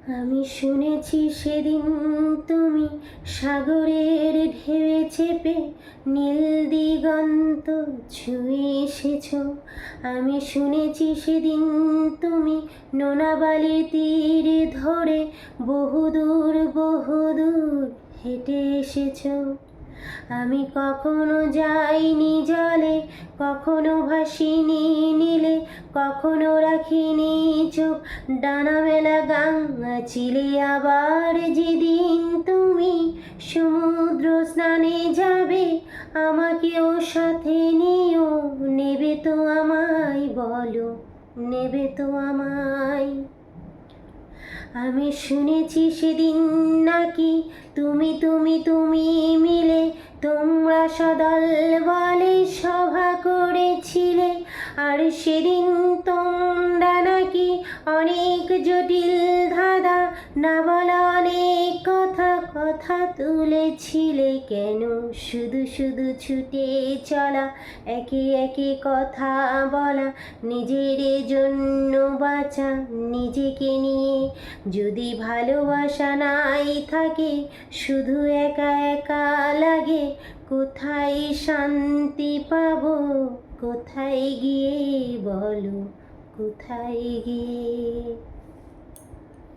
আমি শুনেছি সেদিন তুমি সাগরের ঢেউয়ে চেপে নীল দিগন্ত ছুঁয়ে এসেছ। আমি শুনেছি সেদিন তুমি নোনাবালির তীর ধরে বহুদূর বহুদূর হেঁটে এসেছ। আমি কখনো যাইনি জলে, কখনো ভাসিনি নীলে, কখনো রাখিনি চোখ ডানা মেলা গঙ্গা চিলে। আবার যেদিন তুমি সমুদ্র স্নানে যাবে, আমাকেও সাথে নিও। নেবে তো আমায়, বলো নেবে তো আমায়? আমি শুনেছি সেদিন নাকি তুমি তুমি তুমি মিলে তোমরা সদল বলে সভা করেছিলে। আর সেদিন তোমরা নাকি অনেক জটিল ধাঁধা না বলা অনেক কথা কথা তুলেছিলে। কেন শুধু শুধু ছুটে চলা, একে একে কথা বলা, নিজের জন্য বাঁচা, নিজেকে নিয়ে যদি ভালোবাসা নাই থাকে, শুধু একা একা লাগে। কোথায় শান্তি পাবো, কোথায় গিয়ে, বলো কোথায় গিয়ে?